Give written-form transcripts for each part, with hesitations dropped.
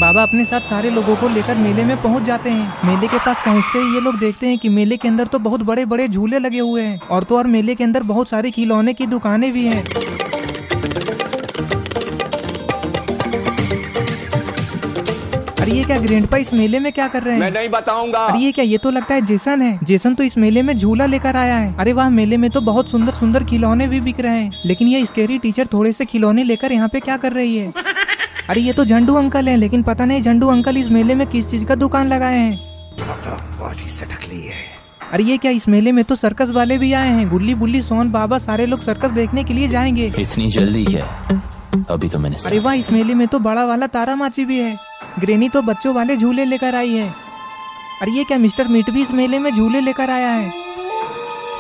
बाबा अपने साथ सारे लोगों को लेकर मेले में पहुंच जाते हैं। मेले के पास पहुंचते ही ये लोग देखते हैं कि मेले के अंदर तो बहुत बड़े बड़े झूले लगे हुए हैं और तो और मेले के अंदर बहुत सारी खिलौने की दुकानें भी हैं। अरे ये क्या ग्रैंडपा इस मेले में क्या कर रहे हैं? मैं नहीं बताऊंगा। अरे ये क्या, ये तो लगता है जेसन है। जेसन तो इस मेले में झूला लेकर आया है। अरे वाह, मेले में तो बहुत सुंदर सुंदर खिलौने भी बिक रहे हैं, लेकिन ये स्केरी टीचर थोड़े से खिलौने लेकर यहाँ पे क्या कर रही है? अरे ये तो झंडू अंकल है, लेकिन पता नहीं झंडू अंकल इस मेले में किस चीज का दुकान लगाए हैं। अरे ये क्या, इस मेले में तो सर्कस वाले भी आए हैं। गुल्ली बुल्ली सोन बाबा सारे लोग सर्कस देखने के लिए जाएंगे। इतनी जल्दी क्या? अभी तो मैंने अरे वाह, इस मेले में तो बड़ा वाला तारा माची भी है। ग्रेनी तो बच्चों वाले झूले लेकर आई है। अरे ये क्या, मिस्टर मीट भी इस मेले में झूले लेकर आया है।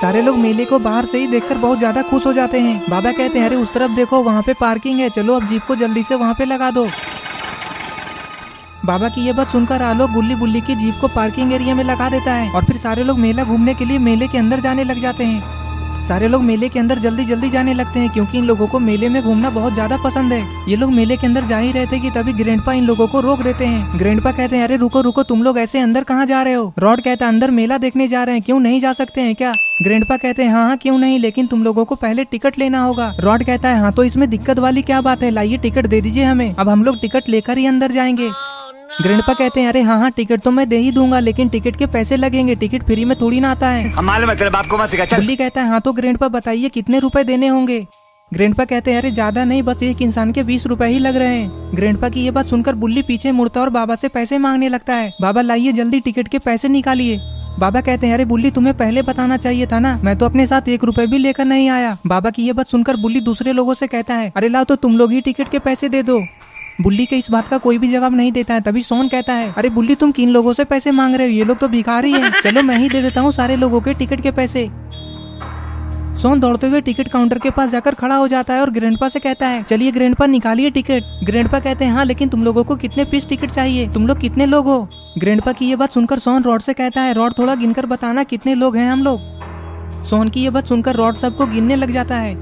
सारे लोग मेले को बाहर से ही देखकर बहुत ज्यादा खुश हो जाते हैं। बाबा कहते हैं अरे उस तरफ देखो, वहाँ पे पार्किंग है, चलो अब जीप को जल्दी से वहाँ पे लगा दो। बाबा की ये बात सुनकर आलोक गुल्ली बुल्ली की जीप को पार्किंग एरिया में लगा देता है और फिर सारे लोग मेला घूमने के लिए मेले के अंदर जाने लग जाते हैं। सारे लोग मेले के अंदर जल्दी जल्दी जाने लगते हैं क्योंकि इन लोगों को मेले में घूमना बहुत ज्यादा पसंद है। ये लोग मेले के अंदर जा ही रहे थे कि तभी ग्रैंडपा इन लोगों को रोक देते हैं। ग्रैंडपा कहते हैं अरे रुको रुको, तुम लोग ऐसे अंदर कहाँ जा रहे हो? रॉड कहता है अंदर मेला देखने जा रहे हैं, क्यों नहीं जा सकते हैं क्या? ग्रैंडपा कहते हैं हाँ क्यों नहीं, लेकिन तुम लोगों को पहले टिकट लेना होगा। रॉड कहता है हाँ तो इसमें दिक्कत वाली क्या बात है, लाइए टिकट दे दीजिए हमें, अब हम लोग टिकट लेकर ही अंदर जाएंगे। ग्रैंडपा कहते हैं अरे हाँ टिकट तो मैं दे ही दूंगा, लेकिन टिकट के पैसे लगेंगे, टिकट फ्री में थोड़ी ना आता है। हमारे मतलब आपको मत सिखा। गुल्ली कहता है हाँ तो ग्रैंडपा बताइए कितने रुपए देने होंगे? ग्रैंडपा कहते हैं अरे ज्यादा नहीं, बस एक इंसान के 20 रुपए ही लग रहे हैं। ग्रैंडपा की ये बात सुनकर बुल्ली पीछे मुड़ता और बाबा से पैसे मांगने लगता है। बाबा लाइए जल्दी टिकट के पैसे निकालिए। बाबा कहते हैं अरे बुल्ली तुम्हें पहले बताना चाहिए था ना, मैं तो अपने साथ 1 रुपए भी लेकर नहीं आया। बाबा की ये बात सुनकर बुल्ली दूसरे लोगों से कहता है अरे लाओ तो तुम लोग ही टिकट के पैसे दे दो। बुल्ली के इस बात का कोई भी जवाब नहीं देता है। तभी सोन कहता है अरे बुल्ली तुम किन लोगों से पैसे मांग रहे हो, ये लोग तो भिखारी हैं, चलो मैं ही दे देता हूँ सारे लोगों के टिकट के पैसे। सोन दौड़ते हुए टिकट काउंटर के पास जाकर खड़ा हो जाता है और ग्रैंडपा से कहता है चलिए ग्रैंडपा निकालिए टिकट। ग्रैंडपा कहते हैं हाँ लेकिन तुम लोगों को कितने पीस टिकट चाहिए, तुम लोग कितने लोग हो? ग्रैंडपा की ये बात सुनकर सोन रॉड से कहता है रॉड थोड़ा गिनकर बताना कितने लोग हैं हम लोग। सोन की ये बात सुनकर रॉड सबको गिनने लग जाता है।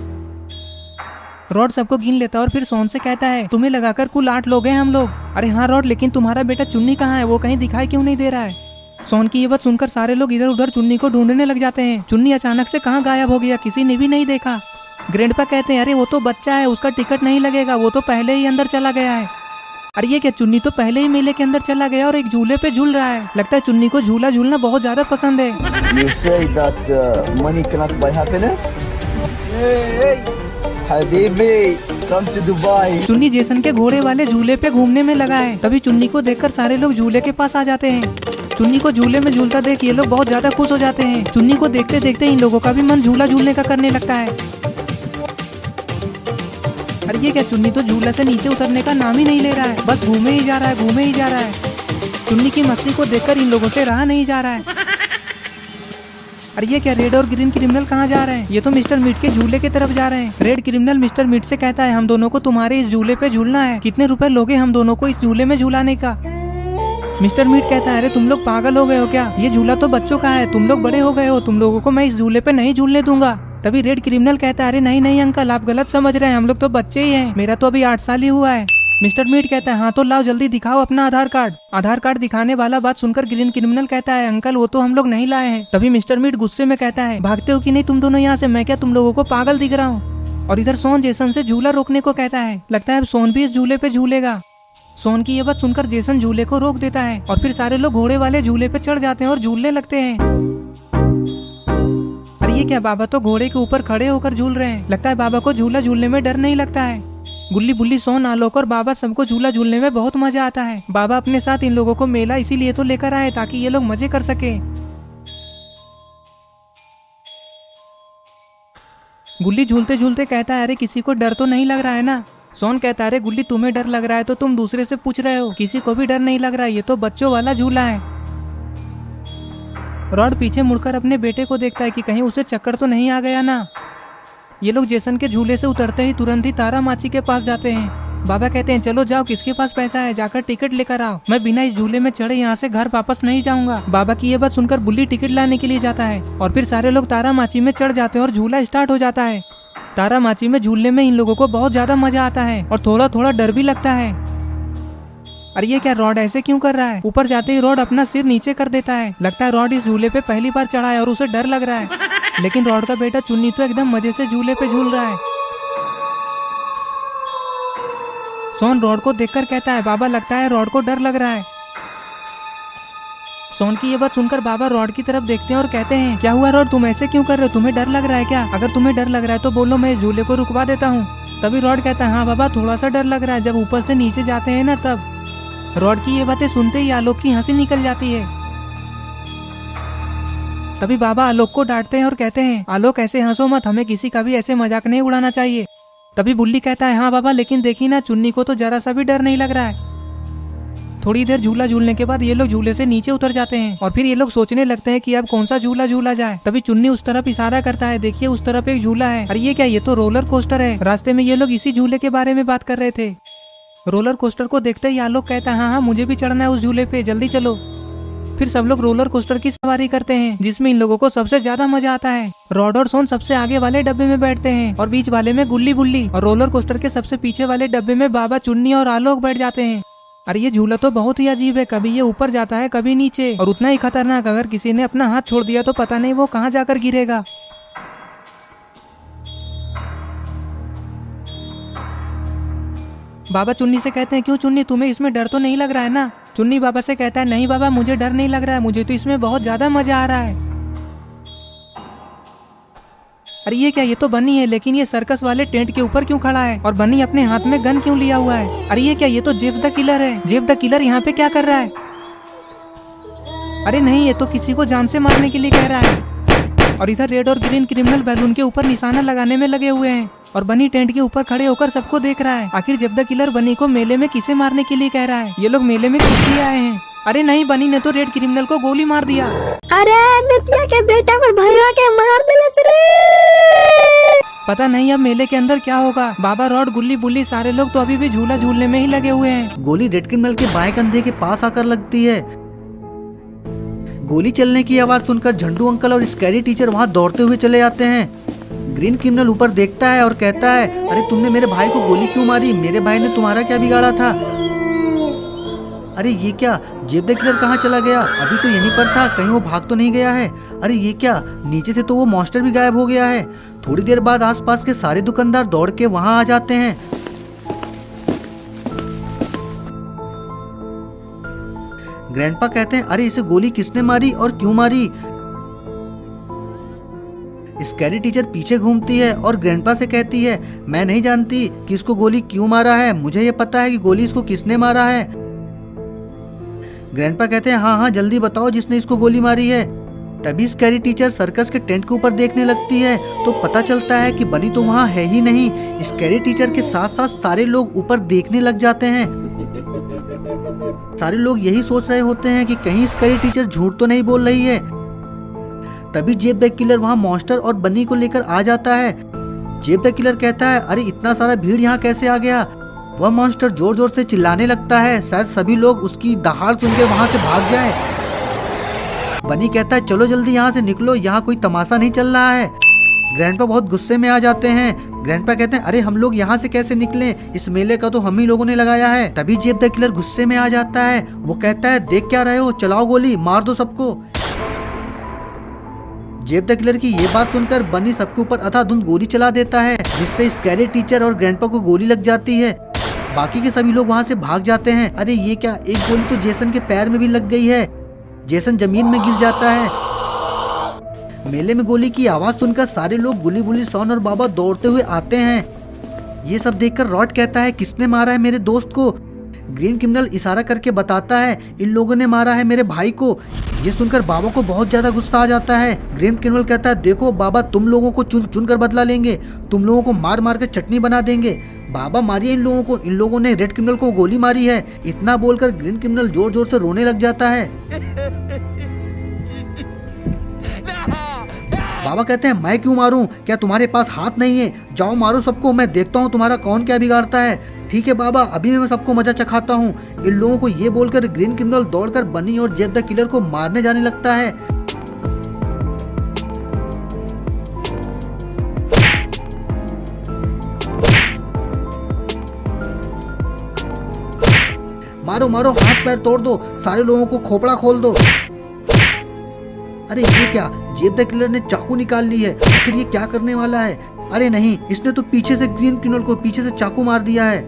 रॉड सबको गिन लेता है और फिर सोन से कहता है तुम्हें लगाकर कुल 8 लोग हैं हम लोग। अरे हाँ रॉड, लेकिन तुम्हारा बेटा चुन्नी कहाँ है, वो कहीं दिखाई क्यों नहीं दे रहा है? सोन की ये बात सुनकर सारे लोग इधर उधर चुन्नी को ढूंढने लग जाते हैं। चुन्नी अचानक से कहाँ गायब हो गया, किसी ने भी नहीं देखा। ग्रैंडपा कहते हैं अरे वो तो बच्चा है, उसका टिकट नहीं लगेगा, वो तो पहले ही अंदर चला गया है। अरे ये क्या, चुन्नी तो पहले ही मेले के अंदर चला गया और एक झूले पे झूल रहा है। लगता है चुन्नी को झूला झूलना बहुत ज्यादा पसंद है। You say that money cannot buy happiness? Habibi, come to Dubai. चुन्नी जेसन के घोड़े वाले झूले पे घूमने में लगा है। तभी चुन्नी को देखकर सारे लोग झूले के पास आ जाते हैं। चुन्नी को झूले में झूलता देख ये लोग बहुत ज्यादा खुश हो जाते हैं। चुन्नी को देखते देखते इन लोगों का भी मन झूला झूलने का करने लगता है। अरे ये क्या, चुन्नी तो झूला से नीचे उतरने का नाम ही नहीं ले रहा है, बस घूमे ही जा रहा है, घूमे ही जा रहा है। चुन्नी की मस्ती को देखकर इन लोगों से रहा नहीं जा रहा है। अरे ये क्या, रेड और ग्रीन क्रिमिनल कहाँ जा रहे हैं? ये तो मिस्टर मीट के झूले की तरफ जा रहे हैं। रेड क्रिमिनल मिस्टर मीट से कहता है हम दोनों को तुम्हारे इस झूले पे झूलना है, कितने रुपए लोगे हम दोनों को इस झूले में झूलाने का? मिस्टर मीट कहता है अरे तुम लोग पागल हो गए हो क्या, ये झूला तो बच्चों का है, तुम लोग बड़े हो गए हो, तुम लोगों को मैं इस झूले पे नहीं झूलने दूंगा। तभी रेड क्रिमिनल कहता है अरे नहीं नहीं अंकल, आप गलत समझ रहे हैं, हम लोग तो बच्चे ही हैं, मेरा तो अभी 8 साल ही हुआ है। मिस्टर मीट कहता है हाँ तो लाओ जल्दी दिखाओ अपना आधार कार्ड। आधार कार्ड दिखाने वाला बात सुनकर ग्रीन क्रिमिनल कहता है अंकल वो तो हम लोग नहीं लाए हैं। तभी मिस्टर मीट गुस्से में कहता है भागते हो कि नहीं तुम दोनों यहाँ से, मैं क्या तुम लोगों को पागल दिख रहा हूँ? और इधर सोन जेसन से झूला रोकने को कहता है। लगता है अब सोन भी इस झूले पे झूलेगा। सोन की ये बात सुनकर जेसन झूले को रोक देता है और फिर सारे लोग घोड़े वाले झूले पे चढ़ जाते हैं और झूलने लगते हैं। अरे ये क्या, बाबा तो घोड़े के ऊपर खड़े होकर झूल रहे हैं। लगता है बाबा को झूला झूलने में डर नहीं लगता है। गुल्ली बुल्ली सोन आलोक और बाबा सबको झूला झूलने में बहुत मजा आता है। बाबा अपने साथ इन लोगों को मेला इसीलिए तो लेकर आए ताकि ये लोग मजे कर सके। गुल्ली झूलते झूलते कहता है अरे किसी को डर तो नहीं लग रहा है ना? सोन कहता है अरे गुल्ली तुम्हें डर लग रहा है तो तुम दूसरे से पूछ रहे हो, किसी को भी डर नहीं लग रहा है, ये तो बच्चों वाला झूला है। रॉड पीछे मुड़कर अपने बेटे को देखता है कि कहीं उसे चक्कर तो नहीं आ गया ना। ये लोग जेसन के झूले से उतरते ही तुरंत ही तारा माची के पास जाते हैं। बाबा कहते हैं चलो जाओ, किसके पास पैसा है जाकर टिकट लेकर आओ, मैं बिना इस झूले में चढ़े यहाँ से घर वापस नहीं जाऊंगा। बाबा की ये बात सुनकर बुल्ली टिकट लाने के लिए जाता है और फिर सारे लोग तारा माची में चढ़ जाते हैं और झूला स्टार्ट हो जाता है। तारा माची में झूलने में इन लोगों को बहुत ज्यादा मजा आता है और थोड़ा थोड़ा डर भी लगता है। अरे ये क्या रॉड ऐसे क्यों कर रहा है? ऊपर जाते ही रॉड अपना सिर नीचे कर देता है। लगता है रॉड इस झूले पे पहली बार चढ़ा है और उसे डर लग रहा है। लेकिन रॉड का बेटा चुन्नी तो एकदम मजे से झूले पे झूल रहा है। सोन रॉड को देखकर कहता है, बाबा लगता है रॉड को डर लग रहा है। सोन की ये बात सुनकर बाबा रॉड की तरफ देखते हैं और कहते हैं, क्या हुआ रॉड, तुम ऐसे क्यों कर रहे हो? तुम्हें डर लग रहा है क्या? अगर तुम्हें डर लग रहा है तो बोलो, मैं इस झूले को रुकवा देता हूँ। तभी रॉड कहता है, हाँ बाबा थोड़ा सा डर लग रहा है, जब ऊपर से नीचे जाते हैं ना तब। रॉड की ये बातें सुनते ही आलोक की हंसी निकल जाती है। तभी बाबा आलोक को डांटते हैं और कहते हैं, आलोक ऐसे हंसो मत, हमें किसी का भी ऐसे मजाक नहीं उड़ाना चाहिए। तभी बुल्ली कहता है, हाँ बाबा लेकिन देखी ना, चुन्नी को तो जरा सा भी डर नहीं लग रहा है। थोड़ी देर झूला झूलने के बाद ये लोग झूले से नीचे उतर जाते हैं और फिर ये लोग सोचने लगते हैं कि अब कौन सा झूला झूला जाए। तभी चुन्नी उस तरफ इशारा करता है, देखिए उस तरफ एक झूला है। अरे ये क्या, ये तो रोलर कोस्टर है। रास्ते में ये लोग इसी झूले के बारे में बात कर रहे थे। रोलर कोस्टर को देखते ही आलोक कहता है, हाँ हाँ मुझे भी चढ़ना है उस झूले पे, जल्दी चलो। फिर सब लोग रोलर कोस्टर की सवारी करते हैं, जिसमें इन लोगों को सबसे ज्यादा मजा आता है। रॉड और सोन सबसे आगे वाले डब्बे में बैठते हैं और बीच वाले में गुल्ली बुल्ली, और रोलर कोस्टर के सबसे पीछे वाले डब्बे में बाबा, चुन्नी और आलोक बैठ जाते हैं। अरे ये झूला तो बहुत ही अजीब है, कभी ये ऊपर जाता है कभी नीचे, और उतना ही खतरनाक, अगर किसी ने अपना हाथ छोड़ दिया तो पता नहीं वो कहाँ जाकर गिरेगा। बाबा चुन्नी से कहते हैं, क्यों चुन्नी, तुम्हें इसमें डर तो नहीं लग रहा है ना? चुन्नी बाबा से कहता है, नहीं बाबा मुझे डर नहीं लग रहा है, मुझे तो इसमें बहुत ज्यादा मजा आ रहा है। अरे ये क्या, ये तो बनी है, लेकिन ये सर्कस वाले टेंट के ऊपर क्यों खड़ा है और बनी अपने हाथ में गन क्यों लिया हुआ है? अरे ये क्या, ये तो जेफ द किलर है। जेफ द किलर यहाँ पे क्या कर रहा है? अरे नहीं, ये तो किसी को जान से मारने के लिए कह रहा है। और इधर रेड और ग्रीन क्रिमिनल बैलून के ऊपर निशाना लगाने में लगे हुए हैं और बनी टेंट के ऊपर खड़े होकर सबको देख रहा है। आखिर जेफ द किलर बनी को मेले में किसे मारने के लिए कह रहा है? ये लोग मेले में किस लिए आए हैं? अरे नहीं, बनी ने तो रेड क्रिमिनल को गोली मार दिया। अरे नित्या के बेटा को भैया के मार दिले रे। पता नहीं अब मेले के अंदर क्या होगा। बाबा, रॉड, गुल्ली बुल्ली सारे लोग तो अभी भी झूला झूलने में ही लगे हुए हैं। गोली रेड क्रिमिनल के बाएं कंधे के पास आकर लगती है। गोली चलने की आवाज सुनकर झंडू अंकल और स्कैरी टीचर वहां दौड़ते हुए चले जाते हैं। ग्रीन क्रिमिनल ऊपर देखता है और कहता है, अरे तुमने मेरे भाई को गोली क्यों मारी? मेरे भाई ने तुम्हारा क्या बिगाड़ा था? अरे ये क्या, जेफ द किलर कहाँ चला गया? अभी तो यहीं पर था, कहीं वो भाग तो नहीं गया है? अरे ये क्या, नीचे से तो वो मॉन्स्टर भी गायब हो गया है। थोड़ी देर बाद आसपास के सारे दुकानदार दौड़ के वहां आ जाते हैं। ग्रैंडपा कहते हैं, अरे इसे गोली किसने मारी और क्यों मारी? स्कैरी टीचर पीछे घूमती है और ग्रैंडपा से कहती है, मैं नहीं जानती कि इसको गोली क्यों मारा है, मुझे ये पता है कि गोली इसको किसने मारा है। ग्रैंडपा कहते हैं, हाँ हाँ जल्दी बताओ जिसने इसको गोली मारी है। तभी स्कैरी टीचर सर्कस के टेंट के ऊपर देखने लगती है तो पता चलता है कि बनी तो वहाँ है ही नहीं। स्कैरी टीचर के साथ साथ सारे लोग ऊपर देखने लग जाते हैं। सारे लोग यही सोच रहे होते हैं कि कहीं स्कैरी टीचर झूठ तो नहीं बोल रही है। तभी जेफ द किलर वहाँ मॉन्स्टर और बनी को लेकर आ जाता है। जेफ द किलर कहता है, अरे इतना सारा भीड़ यहाँ कैसे आ गया? वह मॉन्स्टर जोर जोर से चिल्लाने लगता है, शायद सभी लोग उसकी दहाड़ सुनकर वहाँ से भाग जाएं। बनी कहता है, चलो जल्दी यहाँ से निकलो, यहाँ कोई तमाशा नहीं चल रहा है। ग्रैंडपा बहुत गुस्से में आ जाते हैं। ग्रैंडपा कहते हैं, अरे हम लोग यहाँ से कैसे निकलें? इस मेले का तो हम ही लोगों ने लगाया है। तभी जेफ द किलर गुस्से में आ जाता है। वो कहता है, देख क्या रहे हो, चलाओ गोली, मार दो सबको। जेफ द किलर की ये बात सुनकर बनी सबके ऊपर अंधाधुंध गोली चला देता है, जिससे स्कैरी टीचर और ग्रैंडपा को गोली लग जाती है। बाकी के सभी लोग वहाँ से भाग जाते हैं। अरे ये क्या, एक गोली तो जेसन के पैर में भी लग गई है। जेसन जमीन में गिर जाता है। मेले में गोली की आवाज सुनकर सारे लोग, गुल्ली बुल्ली, सॉन और बाबा दौड़ते हुए आते हैं। ये सब देखकर रॉड कहता है, किसने मारा है मेरे दोस्त को? ग्रीन क्रिमिनल इशारा करके बताता है, इन लोगों ने मारा है मेरे भाई को। ये सुनकर बाबा को बहुत ज्यादा गुस्सा आ जाता है। ग्रीन क्रिमिनल कहता है, देखो बाबा, तुम लोगों को चुन चुन कर बदला लेंगे, तुम लोगों को मार मार कर चटनी बना देंगे। बाबा मारिए इन लोगों को, इन लोगों ने रेड क्रिमिनल को गोली मारी है। इतना बोलकर ग्रीन क्रिमिनल जोर जोर से रोने लग जाता है। बाबा कहते हैं, मैं क्यों मारूं? क्या तुम्हारे पास हाथ नहीं है? जाओ मारो सबको, मैं देखता हूँ तुम्हारा कौन क्या बिगाड़ता है। ठीक है बाबा, अभी मैं सबको मजा चखाता हूँ। इन लोगों को ये बोलकर ग्रीन क्रिमिनल दौड़कर बनी और जेफ द किलर को मारने जाने लगता है। मारो मारो, हाथ पैर तोड़ दो, सारे लोगों को खोपड़ा खोल दो। अरे ये क्या, जेब द किलर ने चाकू निकाल ली है, आखिर ये क्या करने वाला है? अरे नहीं, इसने तो पीछे से ग्रीन क्रिमिनल को पीछे से चाकू मार दिया है।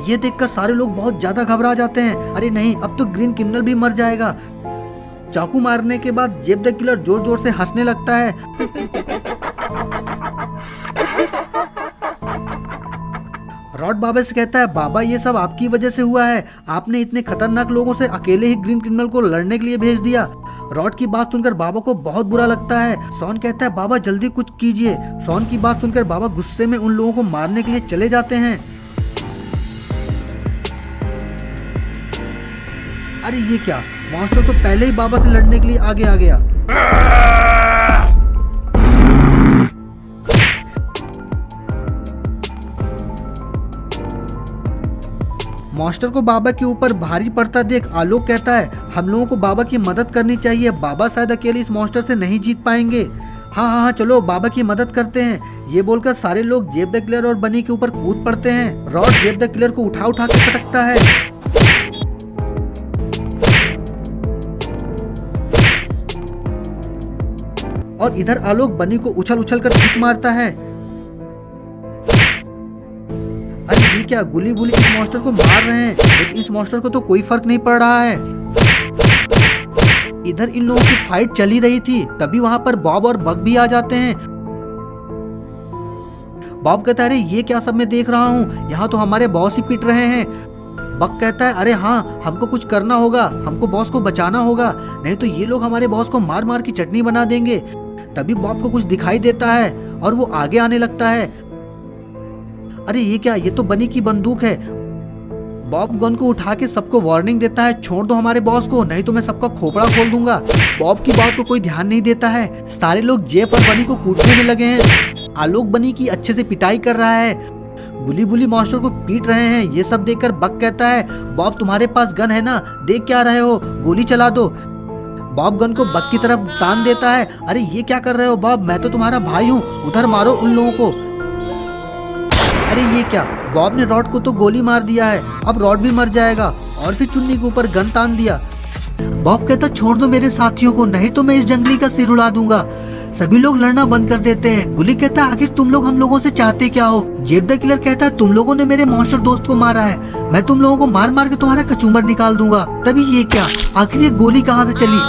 ये देखकर सारे लोग बहुत ज्यादा घबरा जाते हैं। अरे नहीं, अब तो ग्रीन क्रिमिनल भी मर जाएगा। चाकू मारने के बाद जेब द किलर जोर जोर से हंसने लगता है। रॉड बाबा से कहता है, बाबा ये सब आपकी वजह से हुआ है, आपने इतने खतरनाक लोगों से अकेले ही ग्रीन क्रिमिनल को लड़ने के लिए भेज दिया। रॉड की बात सुनकर बाबा को बहुत बुरा लगता है। शॉन कहता है, बाबा जल्दी कुछ कीजिए। शॉन की बात सुनकर बाबा गुस्से में उन लोगों को मारने के लिए चले जाते हैं। अरे ये क्या, मॉन्स्टर तो पहले ही बाबा से लड़ने के लिए आगे आ गया। मॉन्स्टर को बाबा के ऊपर भारी पड़ता देख आलोक कहता है, हम लोगों को बाबा की मदद करनी चाहिए, बाबा शायद अकेले इस मॉन्स्टर से नहीं जीत पाएंगे। हाँ हाँ हाँ, चलो बाबा की मदद करते हैं। ये बोलकर सारे लोग जेब द किलर और बनी के ऊपर कूद पड़ते हैं। रॉड जेब द किलर को उठा उठा के पटकता है। और इधर आलोक बनी को उछल उछल कर किक मारता है। अरे ये क्या, गुली गुली इस मॉन्स्टर को मार रहे हैं, लेकिन इस मॉन्स्टर को तो कोई फर्क नहीं पड़ रहा है। इधर इन लोगों की फाइट चली रही थी, तभी वहां पर बॉब और बक भी आ जाते हैं। बॉब कहता है, अरे ये क्या सब मैं देख रहा हूँ, यहाँ तो हमारे बॉस ही पीट रहे हैं। बक कहता है, अरे हाँ, हमको कुछ करना होगा, हमको बॉस को बचाना होगा, नहीं तो ये लोग हमारे बॉस को मार मार की चटनी बना देंगे। तभी बॉब को कुछ दिखाई देता है और वो आगे आने लगता है। अरे ये क्या, ये तो बनी की बंदूक है। बॉब गन को उठा के सबको वार्निंग देता है, छोड़ दो हमारे बॉस को, नहीं तो मैं सबका खोपड़ा खोल दूंगा। बॉब की बात को कोई ध्यान नहीं देता है। सारे लोग जेफ और बनी को कूटने में लगे हैं। आलोक बनी की अच्छे से पिटाई कर रहा है, गुली बुली मॉन्स्टर को पीट रहे हैं। ये सब देखकर बक कहता है, बॉब तुम्हारे पास गन है ना, देख क्या रहे हो, गोली चला दो। बॉब गन को बक की तरफ तान देता है। अरे ये क्या कर रहे हो बॉब, मैं तो तुम्हारा भाई हूँ, उधर मारो उन लोगों को। अरे ये क्या, बॉब ने रॉड को तो गोली मार दिया है, अब रॉड भी मर जाएगा। और फिर चुन्नी के ऊपर गन तान दिया। बॉब कहता, छोड़ दो मेरे साथियों को, नहीं तो मैं इस जंगली का सिर उड़ा दूंगा। सभी लोग लड़ना बंद कर देते हैं। गुली कहता, आखिर तुम लोग हम लोगों से चाहते क्या हो? जेब द किलर कहता है, तुम लोगों ने मेरे मॉन्स्टर दोस्त को मारा है, मैं तुम लोगों को मार मार के तुम्हारा कचूमर निकाल दूंगा। तभी ये क्या, आखिर ये गोली कहाँ से चली?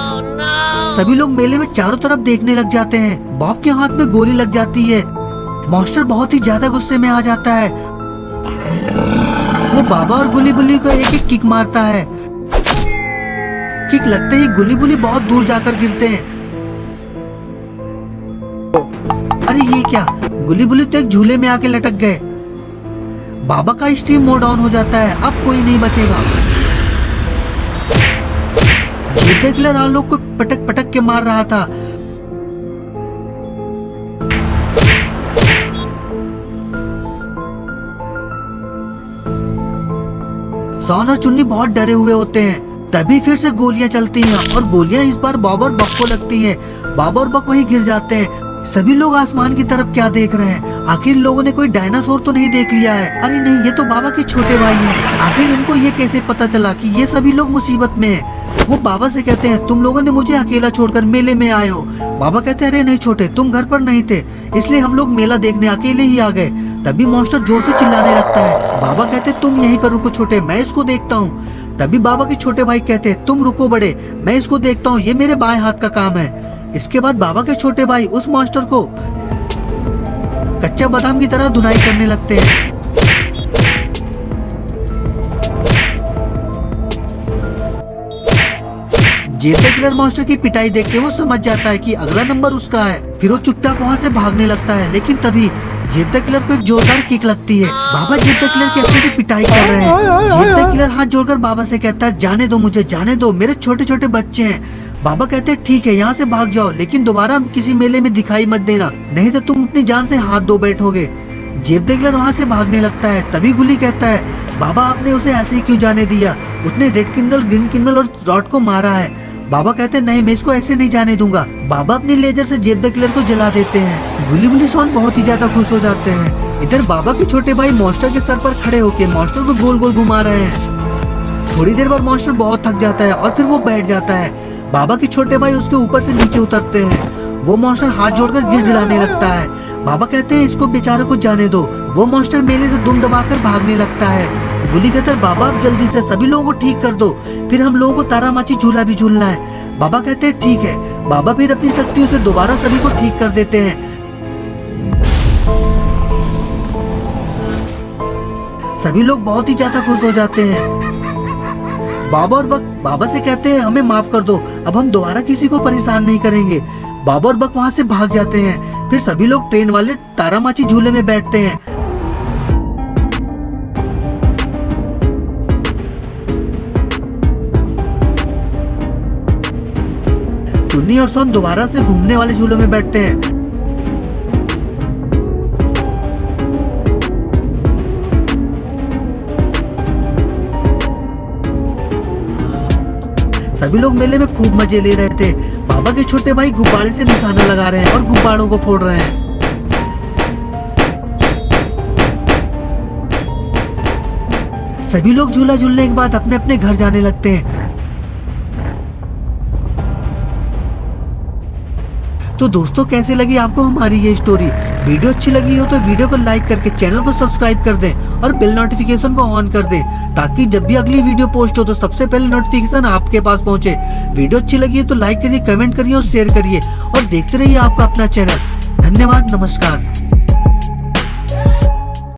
सभी लोग मेले में चारों तरफ देखने लग जाते हैं। बॉब के हाथ में गोली लग जाती है। मॉन्स्टर बहुत ही ज्यादा गुस्से में आ जाता है। वो बाबा और गुली बुली को एक एक किक मारता है। किक लगते ही गुली बुली बहुत दूर जाकर गिरते हैं। अरे ये क्या, गुली बुली तो एक झूले में आके लटक गए। बाबा का स्ट्रीम मोड ऑन हो जाता है, अब कोई नहीं बचेगा। जेब द किलर आलोक को पटक पटक के मार रहा था। शॉन और चुन्नी बहुत डरे हुए होते हैं। तभी फिर से गोलियां चलती हैं और गोलियां इस बार बॉब और बक को लगती हैं। बॉब और बक वहीं गिर जाते हैं। सभी लोग आसमान की तरफ क्या देख रहे हैं? आखिर लोगों ने कोई डायनासोर तो नहीं देख लिया है? अरे नहीं, ये तो बाबा के छोटे भाई हैं। आखिर इनको ये कैसे पता चला कि ये सभी लोग मुसीबत में हैं? वो बाबा से कहते हैं, तुम लोगों ने मुझे अकेला छोड़कर मेले में आए हो। बाबा कहते हैं, अरे नहीं छोटे, तुम घर पर नहीं थे, इसलिए हम लोग मेला देखने अकेले ही आ गए। तभी मॉन्स्टर जोर से चिल्लाने लगता है। बाबा कहते, तुम यहीं पर रुको छोटे, मैं इसको देखता हूँ। तभी बाबा के छोटे भाई कहते, तुम रुको बड़े, मैं इसको देखता हूँ, ये मेरे बाएं हाथ का काम है। इसके बाद बाबा के छोटे भाई उस मॉन्स्टर को कच्चा बादाम की तरह धुनाई करने लगते हैं। जेब द किलर मॉन्स्टर की पिटाई देख के वो समझ जाता है कि अगला नंबर उसका है। फिर वो चुपचाप वहाँ से भागने लगता है, लेकिन तभी जेब द किलर को एक जोरदार किक लगती है। बाबा जेब द किलर की अच्छे से पिटाई कर रहे हैं। जेब द किलर हाथ जोड़कर बाबा से कहता है, जाने दो मुझे, जाने दो, मेरे छोटे छोटे बच्चे हैं। बाबा कहते हैं, ठीक है, यहाँ से भाग जाओ, लेकिन दोबारा किसी मेले में दिखाई मत देना, नहीं तो तुम अपनी जान से हाथ धो बैठोगे। जेब द किलर वहाँ से भागने लगता है। तभी गुली कहता है, बाबा आपने उसे ऐसे ही क्यों जाने दिया? उसने रेड क्रिमिनल, ग्रीन क्रिमिनल और रॉड को मारा है। बाबा कहते हैं, नहीं, मैं इसको ऐसे नहीं जाने दूंगा। बाबा अपने लेजर से जेब द किलर को जला देते हैं। बुली बुली शॉन बहुत ही ज्यादा खुश हो जाते हैं। इधर बाबा के छोटे भाई मॉन्स्टर के सर पर खड़े होकर मॉन्स्टर को गोल गोल घुमा रहे हैं। थोड़ी देर बाद मॉन्स्टर बहुत थक जाता है और फिर वो बैठ जाता है। बाबा के छोटे भाई उसके ऊपर से नीचे उतरते हैं। वो मॉन्स्टर हाथ जोड़कर गिड़गिड़ाने लगता है। बाबा कहते हैं इसको बेचारे को जाने दो। वो मॉन्स्टर मेले से दुम दबाकर भागने लगता है। बुली कहता है बाबा अब जल्दी से सभी लोगों को ठीक कर दो, फिर हम लोगों को तारामाची झूला भी झूलना है। बाबा कहते हैं ठीक है। बाबा फिर अपनी शक्तियों से दोबारा सभी को ठीक कर देते हैं। सभी लोग बहुत ही ज्यादा खुश हो जाते हैं। बाबा और बक बाबा से कहते हैं हमें माफ कर दो, अब हम दोबारा किसी को परेशान नहीं करेंगे। बाबा और बक वहाँ से भाग जाते हैं। फिर सभी लोग ट्रेन वाले तारामाची झूले में बैठते हैं। चुन्नी और सोन दोबारा से घूमने वाले झूलों में बैठते हैं। सभी लोग मेले में खूब मजे ले रहे थे। बाबा के छोटे भाई गुब्बारे से निशाना लगा रहे हैं और गुब्बारों को फोड़ रहे हैं। सभी लोग झूला झूलने के बाद अपने अपने घर जाने लगते हैं। तो दोस्तों कैसे लगी आपको हमारी ये स्टोरी? वीडियो अच्छी लगी हो तो वीडियो को लाइक करके चैनल को सब्सक्राइब कर दें और बेल नोटिफिकेशन को ऑन कर दें, ताकि जब भी अगली वीडियो पोस्ट हो तो सबसे पहले नोटिफिकेशन आपके पास पहुंचे। वीडियो अच्छी लगी है तो लाइक करिए, कमेंट करिए और शेयर करिए और देखते रहिए आपका अपना चैनल। धन्यवाद, नमस्कार।